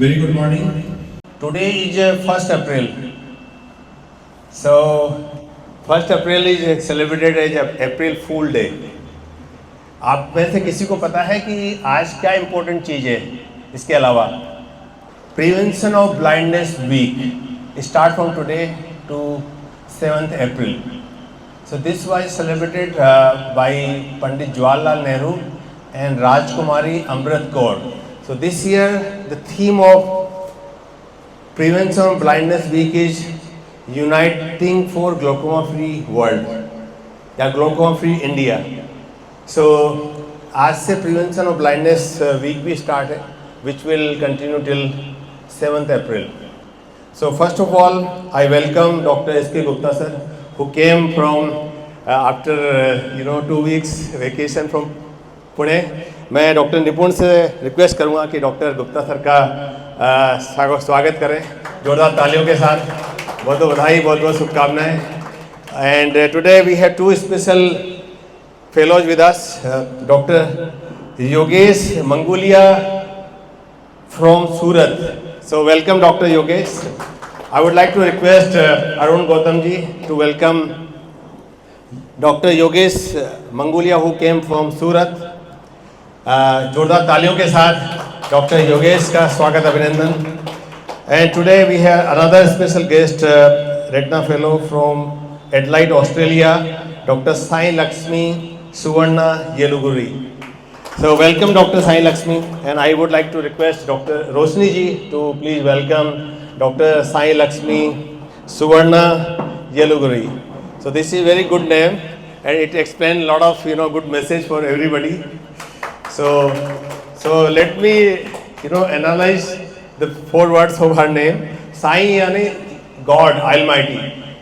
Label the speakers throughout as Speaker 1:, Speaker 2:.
Speaker 1: Very good morning. Today is 1st April. So 1st April is celebrated as April Fool Day. आप में से किसी को पता है कि आज क्या इम्पोर्टेंट चीज़ है? इसके अलावा prevention of blindness week start from today to 7th April. So this was celebrated by Pandit Jawaharlal Nehru and Rajkumari Amrit Kaur. So this year the theme of Prevention of Blindness Week is Uniting for Glaucoma Free World या Glaucoma Free India. So आज से Prevention of Blindness Week भी start है, which will continue till 7th April. So first of all, I welcome Dr. S.K. Gupta sir, who came from after 2 weeks vacation from Pune. मैं doctor निपुण से request करूंगा कि doctor Gupta sir का स्वागत करें जोरदार तालियों के साथ. बहुत बहुत बधाई, बहुत बहुत शुभकामनाएं. And today we have two special fellows with us, doctor Yogesh Mangulia from Surat. So welcome doctor Yogesh. I would like to request Arun Gautam ji to welcome doctor Yogesh Mangulia who came from Surat. जोरदार तालियों के साथ डॉक्टर योगेश का स्वागत, अभिनंदन. And today we have another special guest, retina fellow from Adelaide Australia, doctor Sai Lakshmi Suvarna Yeluguri. So welcome doctor Sai Lakshmi. And I would like to request doctor Roshni ji to please welcome doctor Sai Lakshmi Suvarna Yeluguri. So this is very good name and it explains a lot of good message for everybody. So let me analyze the 4 words of her name. Sai यानी God Almighty.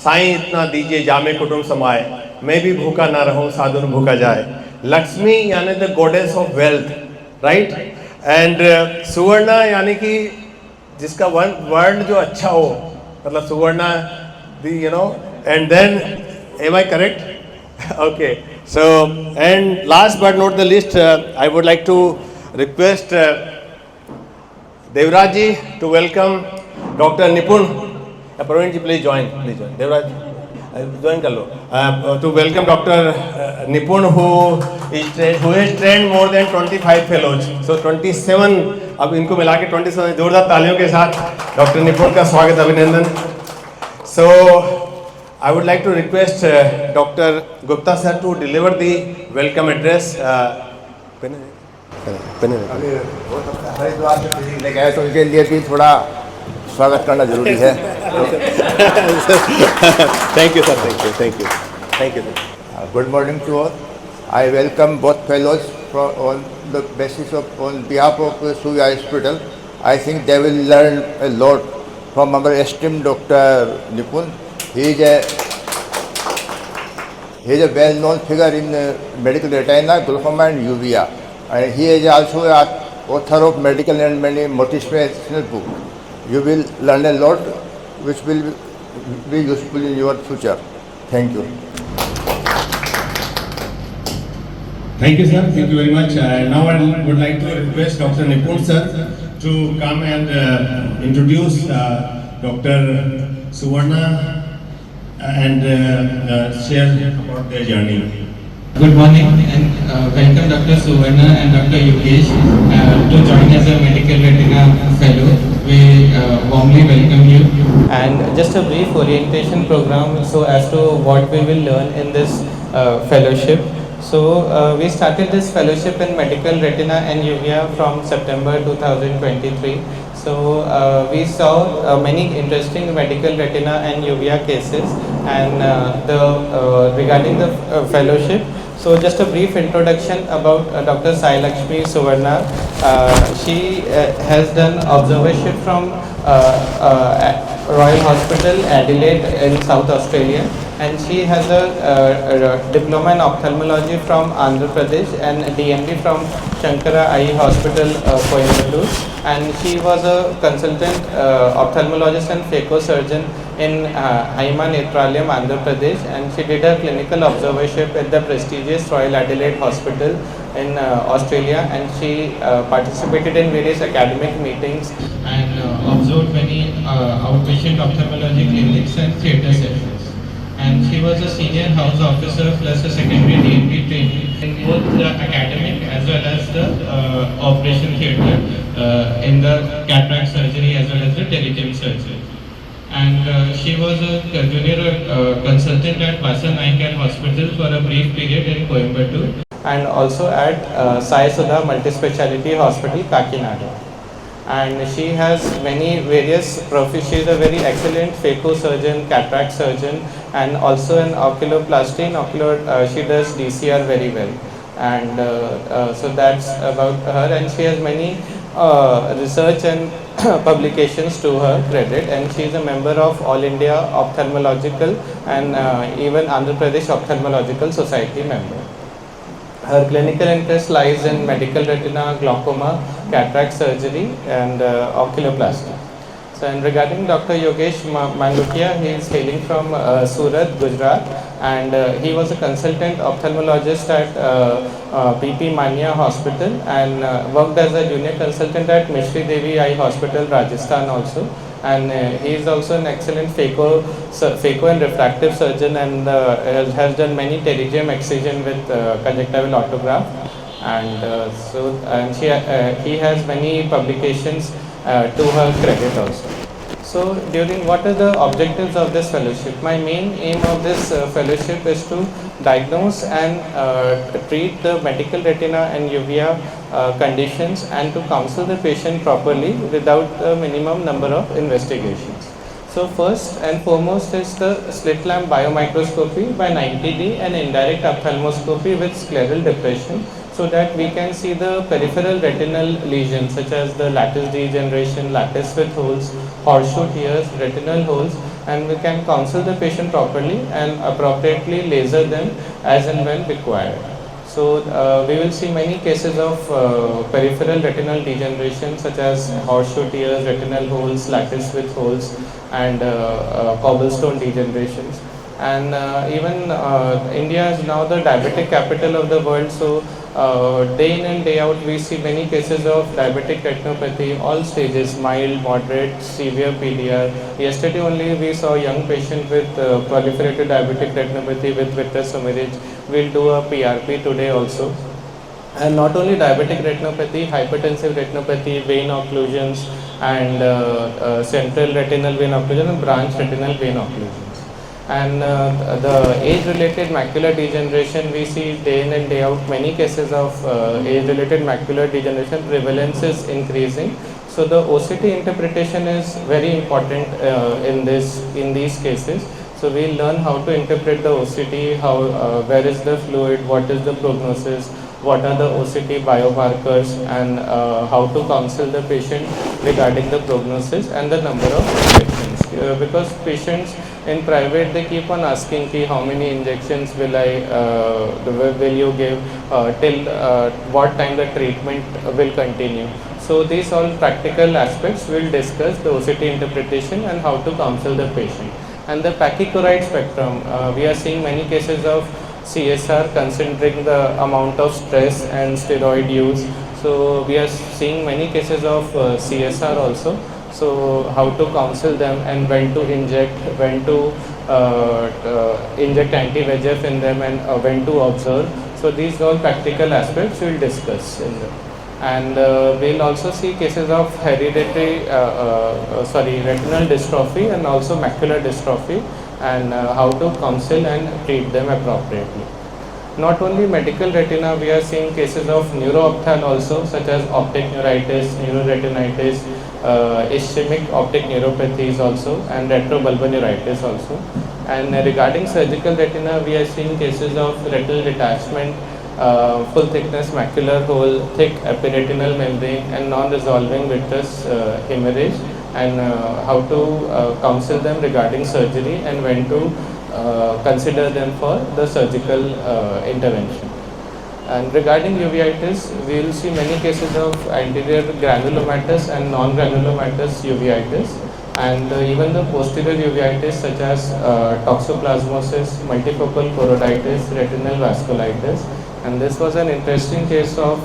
Speaker 1: Sai इतना दीजिए जामे कुटुम समाए, मैं भी भूखा ना रहूं साधुन भूखा जाए. लक्ष्मी यानी the goddess of wealth, right? And सुवर्णा यानी कि जिसका वर्ण जो अच्छा हो, मतलब सुवर्णा and then am I correct? Okay. So and last but not the least, I would like to request Devraj ji to welcome Dr. Nipun. Praveen ji, please join. Devraj ji, join कर लो. To welcome Dr. Nipun who has trained more than 25 fellows. So 27, अब इनको मिला के 27. जोरदार तालियों के साथ doctor निपुण का स्वागत, अभिनंदन. So I would like to request Dr. Gupta sir to deliver the welcome address.
Speaker 2: Haridwar से लेके आए तो उनके लिए भी थोड़ा स्वागत करना जरूरी है.
Speaker 1: Thank you sir, thank you.
Speaker 2: Good morning to all. I welcome both fellows on the basis of on behalf of Surya Hospital. I think they will learn a lot from our esteemed Dr. Nipun. He is a well-known figure in medical retina, glaucoma and uvea, and he is also an author of medical and many motivational books. You will learn a lot which will be useful in your future. Thank you.
Speaker 1: Thank you sir, thank you very much. Now I would like to request Dr. Nipun sir to come and introduce Dr. Suvarna and share about their journey.
Speaker 3: Good morning and welcome Dr. Suvarna and Dr. Yogesh to join as a medical retina fellow. We warmly welcome you. And just a brief orientation program so as to what we will learn in this fellowship. So we started this fellowship in medical retina and uvea from September 2023. So we saw many interesting medical retina and uvea cases and regarding the fellowship. So just a brief introduction about Dr. Sai Lakshmi Suvarna. She has done observership from Royal Hospital, Adelaide in South Australia, and she has a diploma in ophthalmology from Andhra Pradesh and DMD from Shankara Eye Hospital, Coimbatore, and she was a consultant ophthalmologist and phacosurgeon in Haima Netralayam, Andhra Pradesh, and she did her clinical observership at the prestigious Royal Adelaide Hospital in Australia, and she participated in various academic meetings and observed many outpatient ophthalmology clinics and theatre sessions. And she was a senior house officer plus a secondary DNP trainee in both the academic as well as the operation theatre in the cataract surgery as well as the telegem surgery. And she was a junior consultant at Vasan Eye Care Hospital for a brief period in Coimbatore, and also at Sai Sudha Multispeciality Hospital, Kakinada. And she has many various she is a very excellent phaco surgeon, cataract surgeon, and also an oculoplasty and she does DCR very well. And so that's about her, and she has many research and publications to her credit, and she is a member of All India Ophthalmological and even Andhra Pradesh Ophthalmological Society member. Her clinical interest lies in medical retina, glaucoma, cataract surgery, and oculoplasty. So, and regarding Dr. Yogesh Mangukiya, he is hailing from Surat, Gujarat, and he was a consultant ophthalmologist at BP Mania Hospital, and worked as a junior consultant at Mishri Devi Eye Hospital, Rajasthan also. And he is also an excellent phaco and refractive surgeon, and has done many telegem excision with conjunctival autograph. And he has many publications to her credit also. So during what are the objectives of this fellowship? My main aim of this fellowship is to diagnose and treat the medical retina and uvea conditions, and to counsel the patient properly without a minimum number of investigations. So first and foremost is the slit lamp biomicroscopy by 90D and indirect ophthalmoscopy with scleral depression, so that we can see the peripheral retinal lesions such as the lattice degeneration, lattice with holes, horseshoe tears, retinal holes, and we can counsel the patient properly and appropriately laser them as and when required. So we will see many cases of peripheral retinal degeneration such as horseshoe tears, retinal holes, lattice with holes, and cobblestone degenerations. And even India is now the diabetic capital of the world, so day in and day out we see many cases of diabetic retinopathy, all stages, mild, moderate, severe PDR. Yesterday only we saw a young patient with proliferative diabetic retinopathy with vitreous hemorrhage. We'll do a PRP today also. And not only diabetic retinopathy, hypertensive retinopathy, vein occlusions, and central retinal vein occlusion and branch retinal vein occlusions. And the age-related macular degeneration, we see day in and day out many cases of age-related macular degeneration. Prevalence is increasing, so the OCT interpretation is very important in these cases. So we learn how to interpret the OCT, where is the fluid, what is the prognosis, what are the OCT biomarkers, and how to counsel the patient regarding the prognosis and the number of injections. Because patients in private, they keep on asking ki how many injections will you give, till what time the treatment will continue. So these all practical aspects we'll discuss, the OCT interpretation and how to counsel the patient. And the pachychloride spectrum, we are seeing many cases of CSR considering the amount of stress and steroid use. So we are seeing many cases of CSR also. So how to counsel them and when to inject, inject anti-VEGF in them, and when to observe. So these all practical aspects we will discuss in them. And we'll also see cases of hereditary, retinal dystrophy and also macular dystrophy, and how to counsel and treat them appropriately. Not only medical retina, we are seeing cases of neuroophthalm also, such as optic neuritis, neuroretinitis, ischemic optic neuropathies also, and retrobulbar neuritis also. And regarding surgical retina, we are seeing cases of retinal detachment, full thickness macular hole, thick epiretinal membrane, and non-resolving vitreous hemorrhage, and how to counsel them regarding surgery and when to consider them for the surgical intervention. And regarding uveitis, we will see many cases of anterior granulomatous and non-granulomatous uveitis, and even the posterior uveitis such as toxoplasmosis, multifocal choroiditis, retinal vasculitis, and this was an interesting case of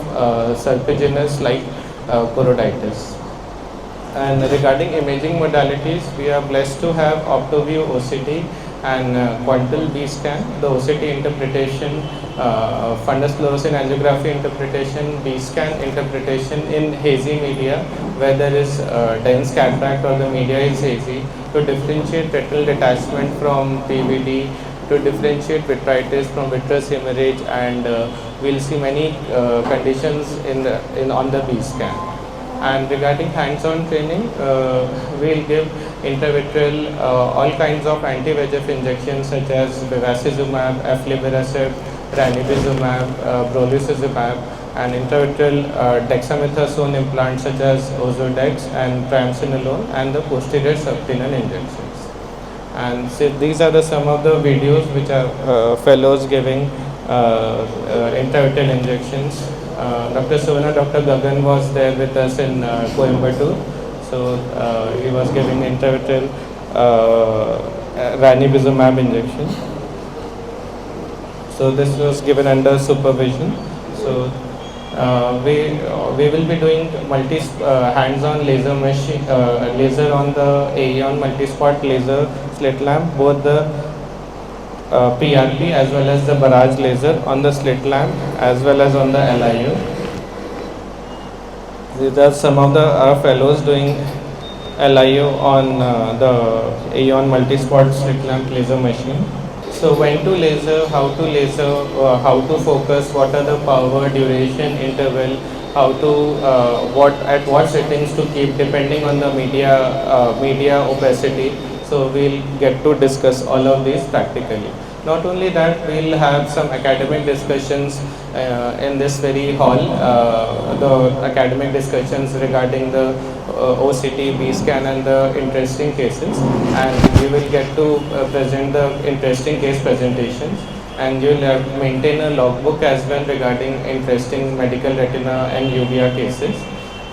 Speaker 3: serpiginous like choroiditis. And regarding imaging modalities, we are blessed to have OptoView OCT and Quantal B scan, the OCT interpretation, fundus fluorescein angiography interpretation, B scan interpretation in hazy media where there is dense cataract or the media is hazy, to differentiate retinal detachment from PVD, to differentiate vitritis from vitreous hemorrhage, and we'll see many conditions on the B scan. And regarding hands-on training, we'll give intravitreal all kinds of anti-VEGF injections such as bevacizumab, aflibercept, ranibizumab, brolucizumab, and intravitreal dexamethasone implants such as Ozurdex and triamcinolone, and the posterior subtenon injections. And so these are some of the videos which are fellows giving intravitreal injections. Dr. Sona, Dr. Gagan was there with us in Coimbatore. So he was giving intravitreal ranibizumab injection. So this was given under supervision. So we will be doing hands-on laser machine, laser on the AEON multi-spot laser slit lamp, both the PRP as well as the barrage laser on the slit lamp as well as on the LIU. These are some of the fellows doing LIU on the AEON multi-spot slit lamp laser machine. So when to laser, how to focus, what are the power, duration, interval, how to at what settings to keep depending on the media opacity. So we'll get to discuss all of these practically. Not only that, we'll have some academic discussions in this very hall, the academic discussions regarding the OCT, B scan and the interesting cases, and you will get to present the interesting case presentations, and you will maintain a logbook as well regarding interesting medical retina and uvea cases.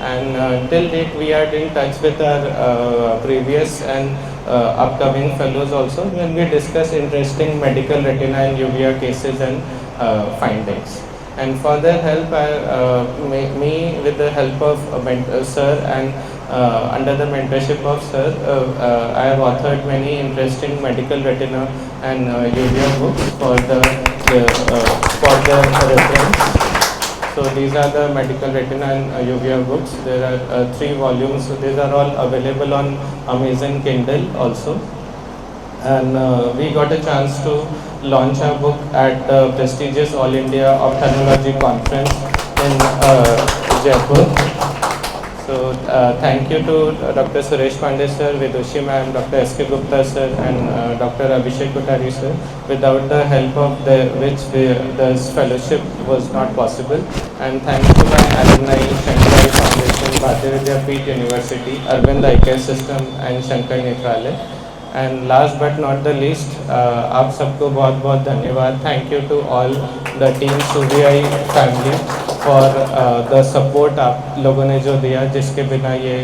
Speaker 3: And till date we are in touch with our previous and upcoming fellows also, when we discuss interesting medical retina and uvea cases and findings. And for their help, me with the help of sir and under the mentorship of sir, I have authored many interesting medical retina and uvea books for the reference. So these are the medical retina and uvea books. There are 3 volumes. So these are all available on Amazon Kindle also. And we got a chance to launch our book at the prestigious All India Ophthalmology Conference in Jaipur. So thank you to Dr. Suresh Pandey sir, Vidushi ma'am, Dr. S.K. Gupta sir and Dr. Abhishek Kothari sir. Without the help of this fellowship was not possible. And thanks to my alumni, Shankar Foundation, Bharatiya Vidyapeeth University, Arvind Eye Care System and Shankar Nethralaya. And last but not the least, आप सबको बहुत बहुत धन्यवाद. Thank you to all the team CVI family for the support आप लोगों ने जो दिया, जिसके बिना ये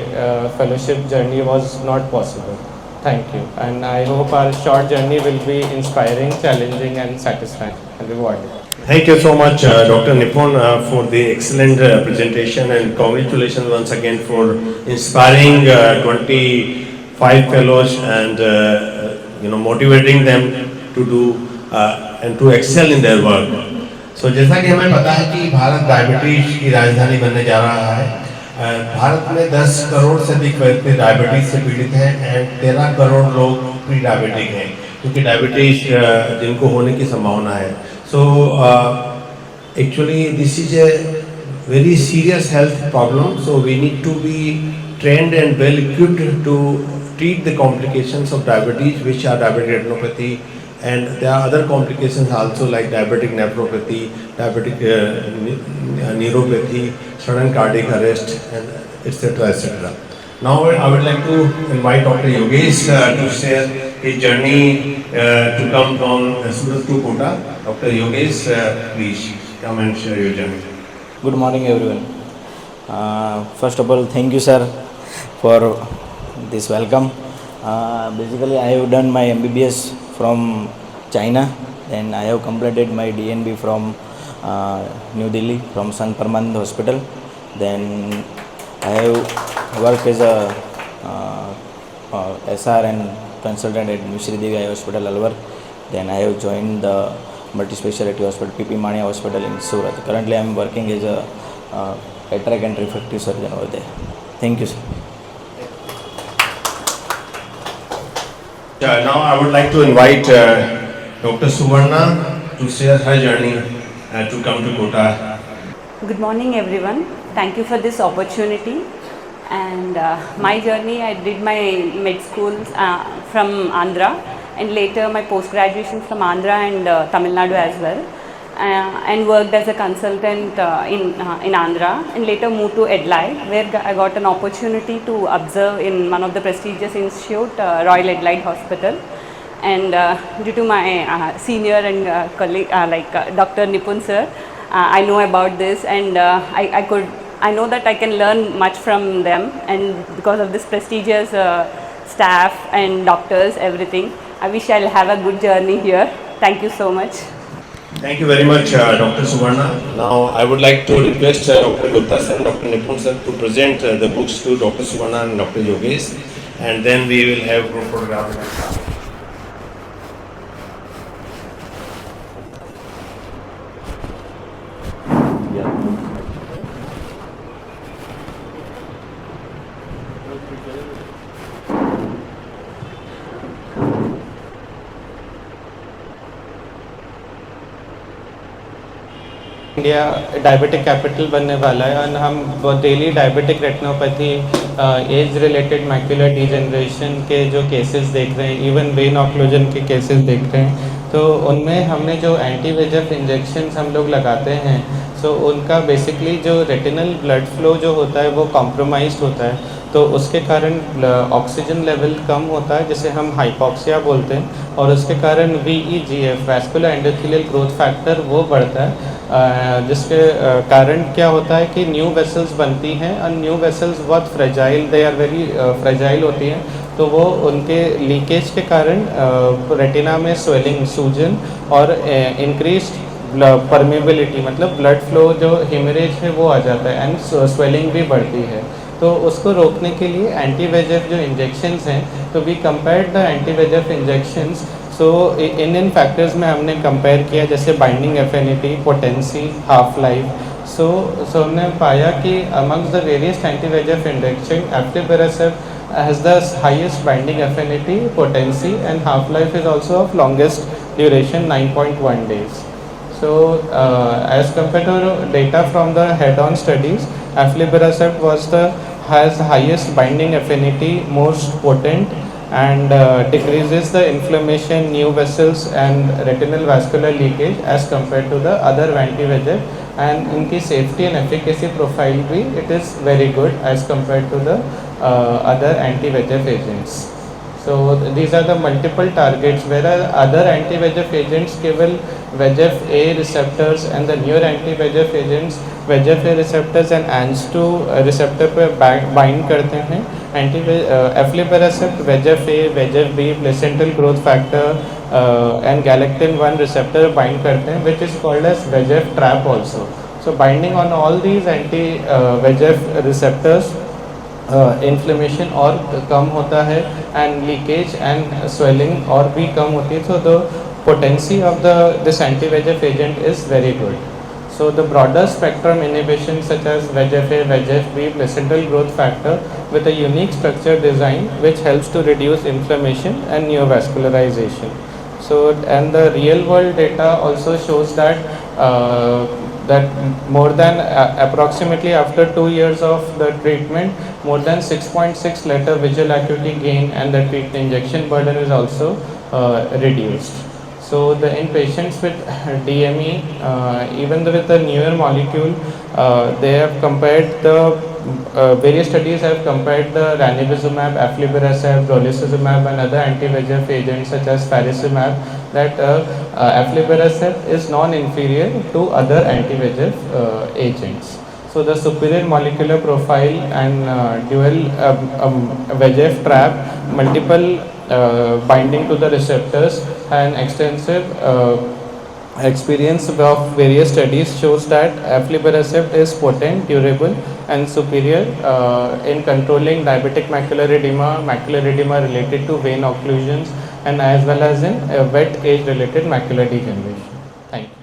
Speaker 3: fellowship journey was not possible. Thank you, and I hope our short journey will be inspiring, challenging, and satisfying and rewarding.
Speaker 1: Thank you so much, Dr. Nipon, for the excellent presentation, and congratulations once again for inspiring 25 fellows and motivating them to do and to excel in their work. So जैसा कि हमें पता है कि Bharat diabetes की राजधानी बनने जा रहा है. भारत में 10 करोड़ से अधिक व्यक्ति डायबिटीज से पीड़ित हैं एंड 13 करोड़ लोग प्री डायबिटिक हैं, क्योंकि डायबिटीज जिनको होने की संभावना है. So actually this is a very serious health problem, so we need to be trained and well equipped to treat the complications of diabetes, which are diabetic retinopathy, and there are other complications also like diabetic nephropathy, diabetic neuropathy, sudden cardiac arrest, and etc. etc. Now I would like to invite Dr. Yogesh to share his journey to come from Surat to Kota. Dr. Yogesh, please come and share your journey.
Speaker 4: Good morning everyone. First of all, thank you sir for this welcome. Basically I have done my MBBS from China, and I have completed my DNB from New Delhi from Sant Parmanand Hospital. Then I have worked as a SR and consultant at New Sri Devi Eye Hospital, Alwar. Then I have joined the multi-speciality hospital, PP Mania Hospital in Surat. Currently I am working as a cataract and refractive surgeon over there. Thank you, sir.
Speaker 1: Now I would like to invite Dr. Suvarna to share her journey to come to Kota.
Speaker 5: Good morning everyone. Thank you for this opportunity. And my journey, I did my med school from Andhra and later my post-graduation from Andhra and Tamil Nadu as well. And worked as a consultant in Andhra and later moved to Adelaide where I got an opportunity to observe in one of the prestigious institute, Royal Adelaide Hospital. And due to my senior and colleague Dr. Nipun sir, I know about this and I know that I can learn much from them, and because of this prestigious staff and doctors, everything, I wish I'll have a good journey here. Thank you so much.
Speaker 1: Thank you very much, Dr. Suvarna. Now, I would like to request Dr. Gupta sir and Dr. Nipun sir to present the books to Dr. Suvarna and Dr. Yogesh, and then we will have group photograph.
Speaker 3: India diabetic capital बनने वाला है और हम daily diabetic retinopathy, age related macular degeneration के जो cases देख रहे हैं, इवन वेन ऑक्लूजन के केसेस देख रहे हैं, तो उनमें हमने जो एंटी वेजेफ इंजेक्शंस हम लोग लगाते हैं, सो उनका बेसिकली जो रेटिनल ब्लड फ्लो जो होता है वो कॉम्प्रोमाइज्ड होता है, तो उसके कारण ऑक्सीजन लेवल कम होता है जिसे हम हाइपोक्सिया बोलते हैं, और उसके कारण VEGF vascular endothelial growth factor वो बढ़ता है, जिसके कारण क्या होता है कि न्यू वेसल्स बनती हैं और न्यू वेसल्स बहुत fragile, they are very fragile होती हैं, तो वो उनके लीकेज के कारण रेटिना में स्वेलिंग, सूजन और इंक्रीज परमेबिलिटी, मतलब ब्लड फ्लो जो हेमरेज है वो आ जाता है एंड स्वेलिंग भी बढ़ती है। तो उसको रोकने के लिए एंटी वेजेफ जो इंजेक्शंस हैं, तो we compare the anti VEGF injections, so इन फैक्टर्स में हमने कंपेयर किया जैसे binding affinity, potency, half life. So हमने पाया कि amongst the various anti VEGF injection aflibercept has the highest binding affinity, potency and half life is also of longest duration, 9.1 days. So as compared to data from the head-on studies, aflibercept has highest binding affinity, most potent, and decreases the inflammation, new vessels and retinal vascular leakage as compared to the other anti-VEGF, and इनकी safety and efficacy profile भी it is very good as compared to the other anti-VEGF agents. So these are the multiple targets, whereas other anti-VEGF agents केवल VEGF-A receptors and the newer anti-VEGF agents VEGF-A receptors and ANG2 receptor पे bind करते हैं। aflibercept VEGF-A, VEGF-B, placental growth factor and galectin-1 receptor bind करते हैं, which is called as VEGF trap also. So binding on all these anti-VEGF receptors, inflammation और कम होता है and leakage and swelling और भी कम होती है, so the potency of this anti-VEGF agent is very good. So the broader spectrum inhibition such as VEGF-A, VEGF-B, placental growth factor with a unique structure design which helps to reduce inflammation and neovascularization. So and the real world data also shows that more than approximately after 2 years of the treatment, more than 6.6 letter visual acuity gain and the injection burden is also reduced. So in patients with DME, even with the newer molecule, they have compared various studies have compared the ranibizumab, aflibercept, brolucizumab and other anti-VEGF agents such as faricimab, that aflibercept is non-inferior to other anti-VEGF agents. So the superior molecular profile and dual VEGF trap, multiple binding to the receptors and extensive experience of various studies shows that aflibercept is potent, durable, and superior in controlling diabetic macular edema related to vein occlusions, and as well as in wet age related macular degeneration. Thank you.